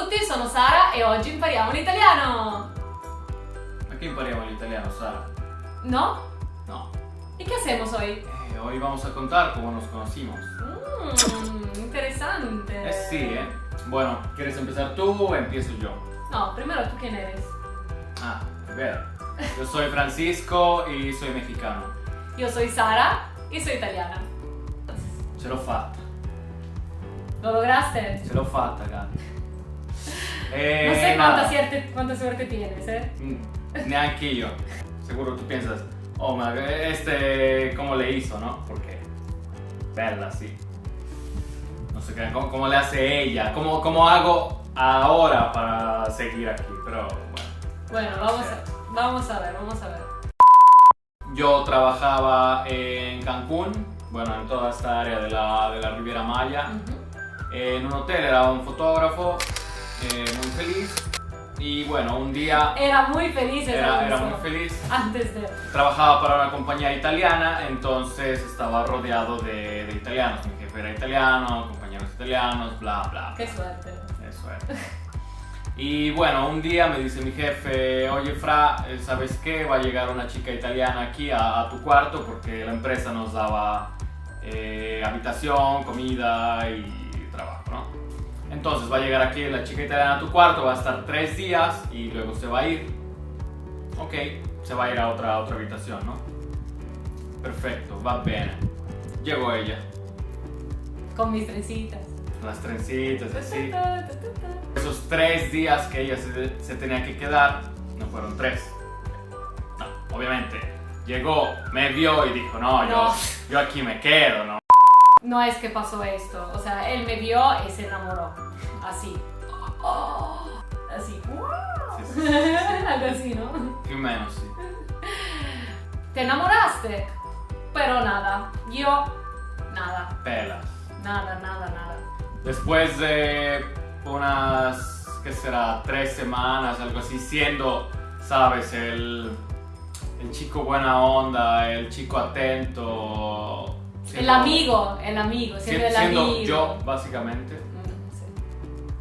tutti, sono Sara e oggi impariamo l'italiano! ¿A qué impariamo l'italiano, Sara? ¿No? No. ¿Y qué hacemos hoy? Hoy vamos a contar cómo nos conocimos. Interesante. Sí, ¿eh? Bueno, ¿quieres empezar tú o empiezo yo? No, primero, ¿tú quién eres? Ah, es verdad. Yo soy Francisco y soy mexicano. Yo soy Sara y soy italiana. Ce l'ho fatta. ¿Lo lograste? Ce l'ho fatta, cara. No sé nada. cuánta suerte tienes, ¿eh? Neanche yo. Seguro tú piensas, oh, ma ¿cómo le hizo, no? Porque bella, sí. No sé qué, cómo le hace ella, cómo hago ahora para seguir aquí, pero bueno. Bueno, vamos a ver. Yo trabajaba en Cancún, bueno, en toda esta área de la Riviera Maya. En un hotel, era un fotógrafo, muy feliz. Y bueno, un día... Era muy feliz Era muy feliz. Antes de... Trabajaba para una compañía italiana, entonces estaba rodeado de italianos. Mi jefe era italiano, compañeros italianos, bla, bla. Qué suerte. Qué suerte. Y bueno, un día me dice mi jefe, oye Fra, ¿sabes qué? Va a llegar una chica italiana aquí a tu cuarto porque la empresa nos daba habitación, comida y trabajo, ¿no? Entonces va a llegar aquí la chica italiana a tu cuarto, va a estar 3 días y luego se va a ir. Ok, se va a ir a otra habitación, ¿no? Perfecto, va bene. Llegó ella. Con mis trencitas. Las trencitas, así. Esos 3 días que ella se tenía que quedar, no fueron 3. No, obviamente. Llegó, me vio y dijo, no. Yo aquí me quedo, ¿no? No es que pasó esto, o sea, él me vio y se enamoró. Así. Así. Sí. Algo así, ¿no? Più o meno, sí. Te enamoraste, pero nada. Yo, nada. Pelas. Nada. Después de unas, ¿qué será? 3 semanas, algo así, siendo, sabes, el chico buena onda, el chico atento. El amigo, siempre el siendo amigo. yo, básicamente, Sí.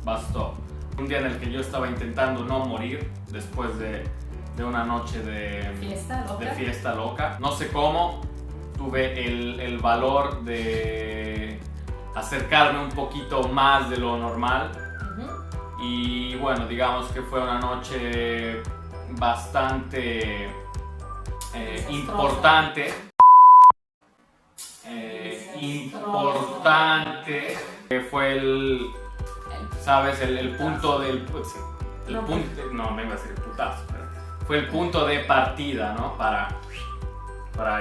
bastó. Un día en el que yo estaba intentando no morir, después de una noche de fiesta loca. No sé cómo, tuve el valor de acercarme un poquito más de lo normal. Y bueno, digamos que fue una noche bastante importante. Fue ¿sabes? El punto del... Sí, no me iba a decir el putazo, pero fue el punto de partida, ¿no? Para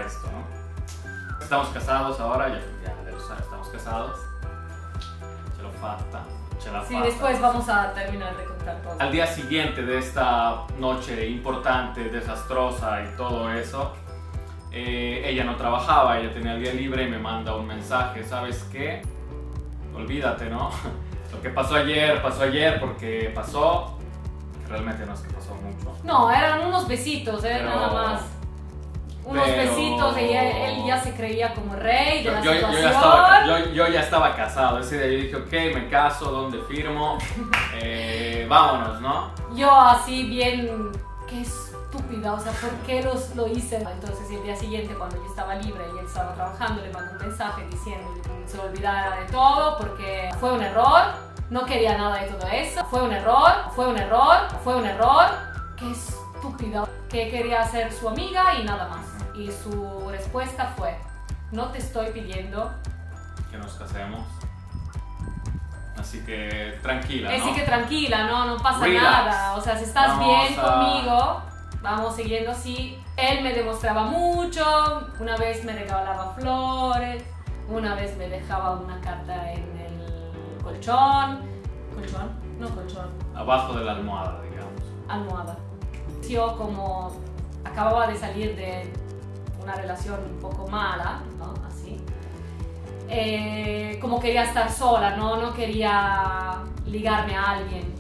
esto, ¿no? Estamos casados ahora, ya lo sabes, estamos casados. Ce l'ho fatta. Sí, después vamos a terminar de contar todo. Al día siguiente de esta noche importante, desastrosa y todo eso, ella no trabajaba, ella tenía el día libre y me manda un mensaje, ¿sabes qué? Olvídate, ¿no? Lo que pasó ayer porque pasó, realmente no es que pasó mucho. No, eran unos besitos, nada más. Unos besitos y él ya se creía como rey de la situación. Yo ya estaba casado, ese día yo dije, ok, me caso, ¿dónde firmo? Vámonos, ¿no? Yo así bien, qué estúpida, o sea, ¿por qué lo hice? Entonces el día siguiente cuando yo estaba libre y él estaba trabajando, le mandé un mensaje diciendo que se olvidara de todo porque fue un error, no quería nada de todo eso, fue un error, qué estúpida, que quería ser su amiga y nada más. Y su respuesta fue, no te estoy pidiendo que nos casemos. Así que tranquila, ¿no? Así que tranquila, no pasa Relax. nada. O sea, si estás bien conmigo, vamos siguiendo así. Él me demostraba mucho, una vez me regalaba flores, una vez me dejaba una carta en el colchón. ¿Colchón? Abajo de la almohada, digamos. Almohada. Yo como acababa de salir de una relación un poco mala, ¿no? Así. Como quería estar sola, no quería ligarme a alguien,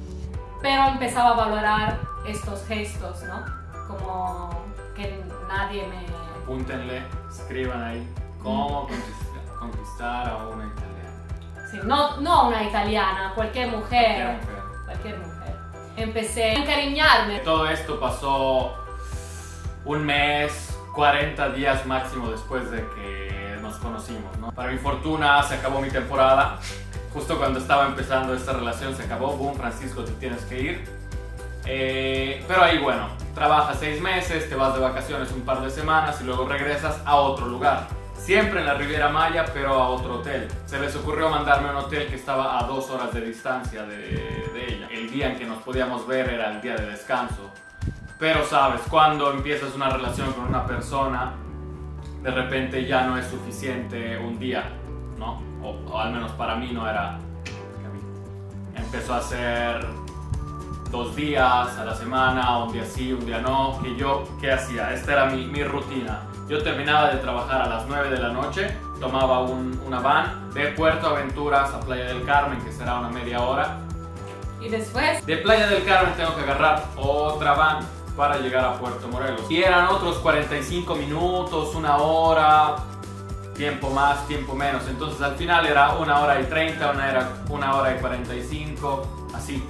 pero empezaba a valorar estos gestos, ¿no? Como que nadie me... Apúntenle, escriban ahí, ¿cómo conquistar a una italiana? Sí, no una italiana, cualquier mujer. cualquier mujer. Empecé a encariñarme. Todo esto pasó un mes, 40 días máximo después de que nos conocimos, ¿no? Para mi fortuna se acabó mi temporada. Justo cuando estaba empezando esta relación se acabó. Boom, Francisco, te tienes que ir. Pero ahí, bueno, trabajas 6 meses, te vas de vacaciones un par de semanas y luego regresas a otro lugar. Siempre en la Riviera Maya, pero a otro hotel. Se les ocurrió mandarme a un hotel que estaba a 2 horas de distancia de ella. El día en que nos podíamos ver era el día de descanso. Pero sabes, cuando empiezas una relación con una persona, de repente ya no es suficiente un día, ¿no? O al menos para mí no era. Empezó a ser 2 días a la semana, un día sí, un día no. ¿Qué hacía? Esta era mi rutina. Yo terminaba de trabajar a las 9 de la noche, tomaba una van de Puerto Aventuras a Playa del Carmen, que será una media hora. Y después De Playa del Carmen tengo que agarrar otra van para llegar a Puerto Morelos. Y eran otros 45 minutos, 1 hora, tiempo más, tiempo menos. Entonces al final era 1 hora y 30, 1 hora y 45, así.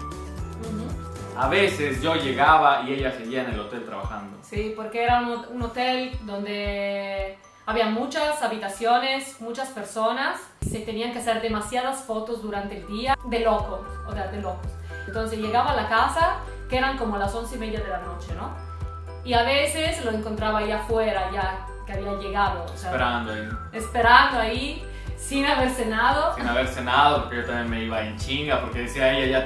A veces yo llegaba y ella seguía en el hotel trabajando. Sí, porque era un hotel donde había muchas habitaciones, muchas personas. Se tenían que hacer demasiadas fotos durante el día, de locos, o sea, de locos. Entonces llegaba a la casa, que eran como las 11:30 de la noche, ¿no? Y a veces lo encontraba ahí afuera, ya que había llegado. O sea, esperando ahí, sin haber cenado. Sin haber cenado, porque yo también me iba en chinga, porque decía ella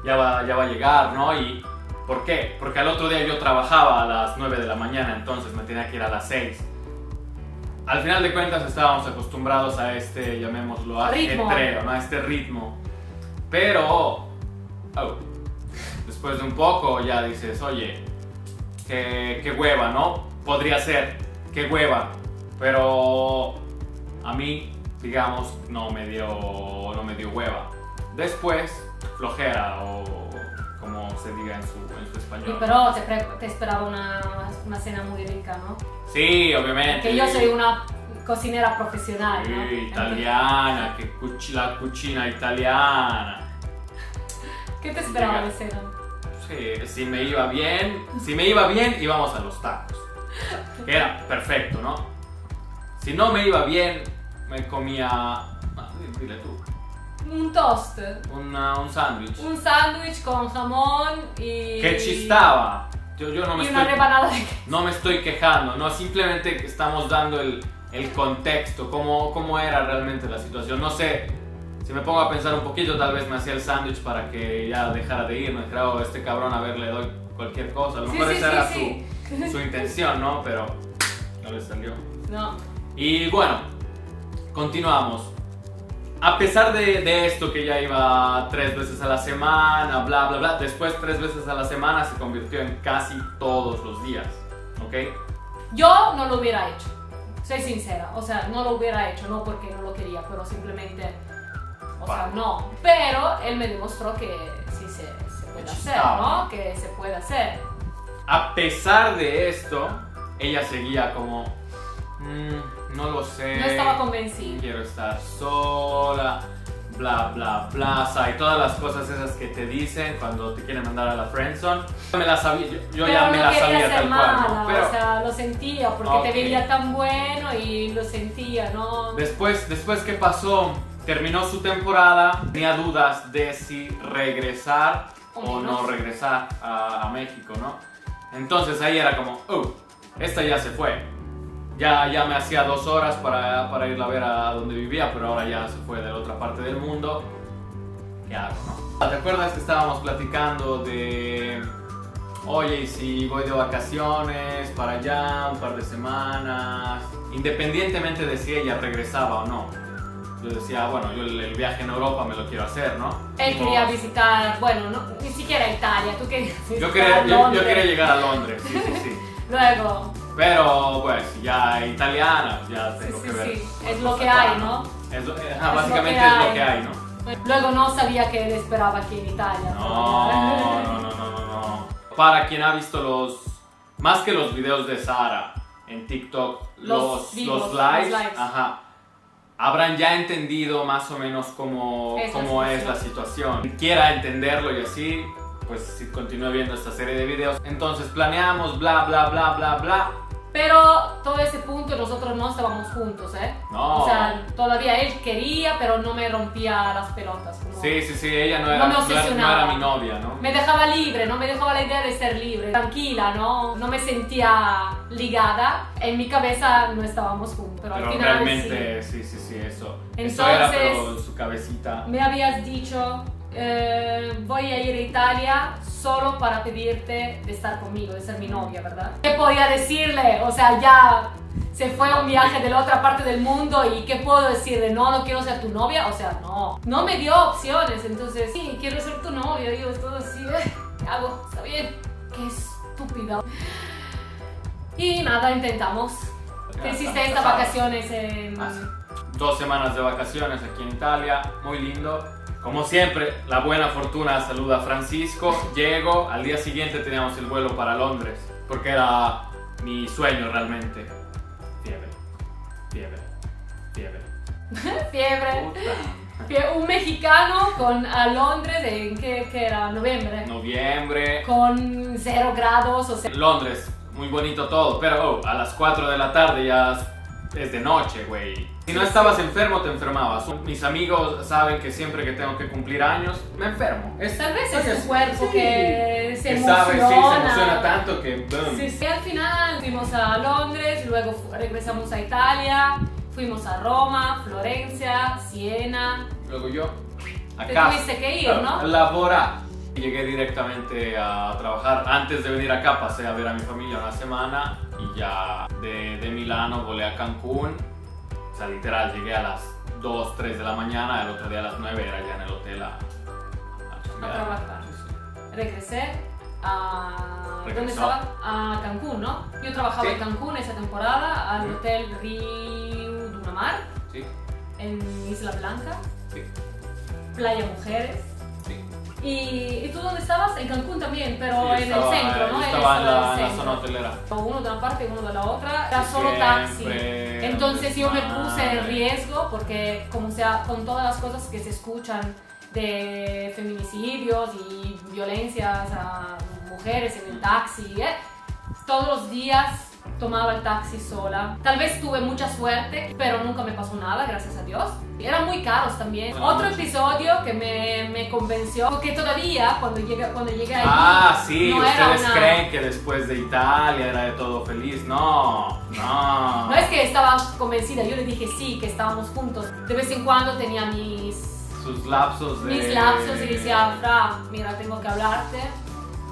ya va a llegar, ¿no? ¿Y por qué? Porque al otro día yo trabajaba a las 9 de la mañana, entonces me tenía que ir a las 6. Al final de cuentas estábamos acostumbrados a este, llamémoslo, ajetreo, ¿no? A este ritmo. Pero, después de un poco ya dices, oye, qué hueva, ¿no? Podría ser, qué hueva. Pero a mí, digamos, no me dio hueva. Después, flojera o como se diga en su español. Sí, pero te esperaba una cena muy rica, ¿no? Sí, obviamente. Porque yo soy una cocinera profesional, sí, ¿no? Italiana, la cucina italiana. ¿Qué te esperaba de cena? Sí, si me iba bien, íbamos a los tacos. Que era perfecto, ¿no? Si no me iba bien, me comía... dile tú. Un toast. Un sándwich. Un sándwich con jamón y... Que chistaba. Yo no me y una rebanada de queso. No me estoy quejando, no, simplemente estamos dando el contexto, cómo era realmente la situación. No sé, si me pongo a pensar un poquito, tal vez me hacía el sándwich para que ya dejara de ir. Me creo, este cabrón, a ver, le doy cualquier cosa. A lo mejor esa era su intención, ¿no? Pero no le salió. No. Y bueno, continuamos. A pesar de esto, que ya iba 3 veces a la semana, bla, bla, bla, después 3 veces a la semana se convirtió en casi todos los días, ¿ok? Yo no lo hubiera hecho, soy sincera, o sea, no lo hubiera hecho, no porque no lo quería, pero simplemente, o sea, no. Pero él me demostró que sí se puede hacer, ¿no? Que se puede hacer. A pesar de esto, ella seguía como... no lo sé. No estaba convencida. Quiero estar sola, bla, bla, bla. Y todas las cosas esas que te dicen cuando te quieren mandar a la friendzone. Me la sabía, yo ya me la sabía tal cual, ¿no? Pero o sea, lo sentía porque te veía tan bueno y lo sentía, ¿no? Después, ¿qué pasó? Terminó su temporada, tenía dudas de si regresar o no regresar a México, ¿no? Entonces ahí era como, esta ya se fue. Ya me hacía 2 horas para irla a ver a donde vivía, pero ahora ya se fue de la otra parte del mundo. ¿Qué hago, no? ¿Te acuerdas que estábamos platicando de... Oye, ¿y si voy de vacaciones para allá un par de semanas? Independientemente de si ella regresaba o no. Yo decía, bueno, yo el viaje en Europa me lo quiero hacer, ¿no? Él quería visitar, bueno, no, ni siquiera Italia. ¿Tú querías yo quería llegar a Londres, sí. Luego... Pero, pues, ya italiana, ya tengo que ver. Sí, es lo que hay, ¿no? Básicamente es lo que hay, ¿no? Luego no sabía que él esperaba aquí en Italia. No. Para quien ha visto más que los videos de Sara en TikTok, los lives, ajá. habrán ya entendido más o menos cómo es la situación. Quiera entenderlo y así, pues si continúa viendo esta serie de videos. Entonces planeamos, bla, bla, bla, bla, bla. Pero todo ese punto nosotros no estábamos juntos, ¿eh? No. O sea, todavía él quería, pero no me rompía las pelotas. Como Sí, ella no me era obsesionaba. mi novia, ¿no? Me dejaba libre, no me dejaba la idea de ser libre, tranquila, ¿no? No me sentía ligada. En mi cabeza no estábamos juntos, pero al final realmente sí, eso. Entonces, eso era pero su cabecita. Me habías dicho, voy a ir a Italia solo para pedirte de estar conmigo, de ser mi novia, ¿verdad? ¿Qué podía decirle? O sea, ya se fue a un viaje de la otra parte del mundo y ¿qué puedo decirle? No quiero ser tu novia. O sea, no me dio opciones. Entonces, sí, quiero ser tu novia. Digo, es todo así, ¿qué hago? Está bien. Qué estúpida. Y nada, intentamos. Te hiciste estas vacaciones en... 2 semanas de vacaciones aquí en Italia, muy lindo. Como siempre, la buena fortuna saluda a Francisco. Llego, al día siguiente teníamos el vuelo para Londres, porque era mi sueño realmente. Fiebre. Un mexicano a Londres en ¿qué era? Noviembre. Con 0 grados, o sea. Londres, muy bonito todo, pero a las 4 de la tarde ya es de noche, güey. Si no estabas enfermo, te enfermabas. Mis amigos saben que siempre que tengo que cumplir años, me enfermo. Tal vez es tu cuerpo que se emociona. Sabe, sí, se emociona tanto que... boom. Sí. Al final fuimos a Londres, luego regresamos a Italia, fuimos a Roma, Florencia, Siena. Luego yo, a Te casa. tuviste que ir, ¿no? A laborar. Llegué directamente a trabajar. Antes de venir acá pasé a ver a mi familia una semana y ya de Milano volé a Cancún. O sea, literal, llegué a las 2, 3 de la mañana, el otro día a las 9 era ya en el hotel a trabajar. Sí. Regresé a... Regresó. ¿Dónde estaba? A Cancún, ¿no? Yo trabajaba Sí. en Cancún esa temporada, al hotel Rio Dunamar, Sí. en Isla Blanca, Sí. Playa Mujeres. Sí. ¿Y tú dónde estabas? En Cancún también, pero Sí, en el centro, ¿no? Estaba en la centro. zona hotelera. Uno de una parte y uno de la otra, era Sí, solo taxi. siempre, Entonces yo me desmadre. puse en riesgo porque como sea, con todas las cosas que se escuchan de feminicidios y violencias a mujeres en el taxi, todos los días tomaba el taxi sola. Tal vez tuve mucha suerte, pero nunca me pasó nada, gracias a Dios. Eran muy caros también. Otro episodio que me convenció, porque todavía cuando llegué allí... Sí, no era ustedes creen que después de Italia era de todo feliz. No. No es que estaba convencida, yo le dije sí, que estábamos juntos. De vez en cuando tenía sus lapsos y decía, Fra, mira, tengo que hablarte.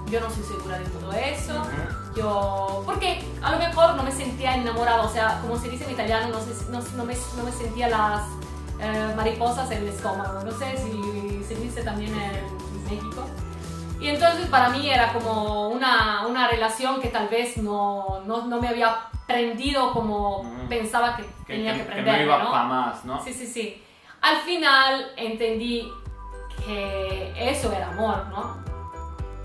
Yo no soy segura de todo eso. Porque a lo mejor no me sentía enamorada, o sea, como se dice en italiano, no me sentía las mariposas en el estómago. No sé si se dice también en México. Y entonces para mí era como una relación que tal vez no me había prendido como pensaba que tenía que prenderme, que no iba ¿no? para más, ¿no? Sí. Al final entendí que eso era amor, ¿no?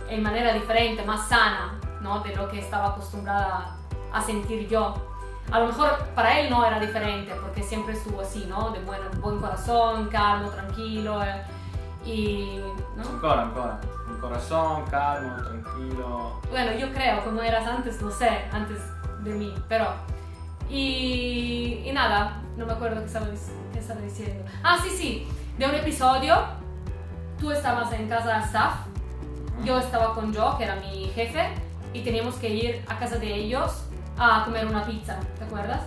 En manera diferente, más sana, ¿no? De lo que estaba acostumbrada a sentir yo. A lo mejor para él no era diferente, porque siempre estuvo así, ¿no? De buen corazón, calmo, tranquilo, y... ¿no? Ancora. Un corazón, calmo, tranquilo. Bueno, yo creo, como eras antes, no sé, antes de mí, pero... Y nada, no me acuerdo qué estaba diciendo. Sí, de un episodio, tú estabas en casa de staff, yo estaba con Joe, que era mi jefe, y teníamos que ir a casa de ellos a comer una pizza, ¿te acuerdas?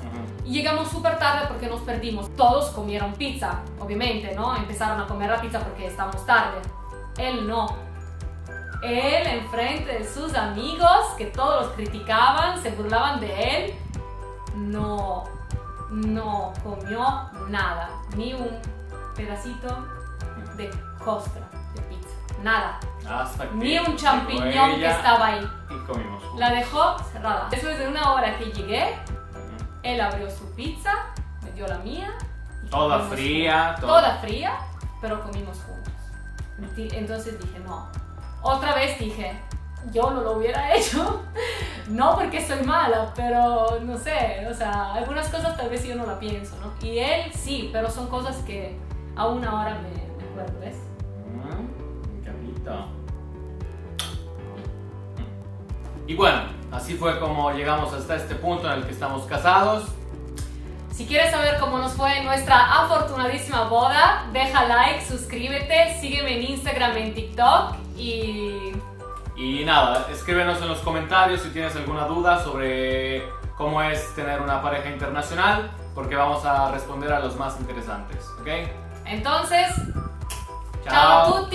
Y llegamos súper tarde porque nos perdimos. Todos comieron pizza, obviamente, ¿no? Empezaron a comer la pizza porque estábamos tarde. Él no. Él, enfrente de sus amigos, que todos los criticaban, se burlaban de él, no comió nada, ni un pedacito de costra de pizza, nada. Hasta que ni un champiñón que estaba ahí. Y comimos juntos. La dejó cerrada. Después de una hora que llegué, él abrió su pizza, me dio la mía. Toda fría. Toda fría, pero comimos juntos. Entonces dije, no. Otra vez dije, yo no lo hubiera hecho. No porque soy mala, pero no sé, o sea, algunas cosas tal vez yo no la pienso, ¿no? Y él sí, pero son cosas que aún ahora me acuerdo, ¿ves? Capito. Y bueno, así fue como llegamos hasta este punto en el que estamos casados. Si quieres saber cómo nos fue en nuestra afortunadísima boda, deja like, suscríbete, sígueme en Instagram, en TikTok Y nada, escríbenos en los comentarios si tienes alguna duda sobre cómo es tener una pareja internacional, porque vamos a responder a los más interesantes, ¿ok? Entonces, Chao. ciao a tutti!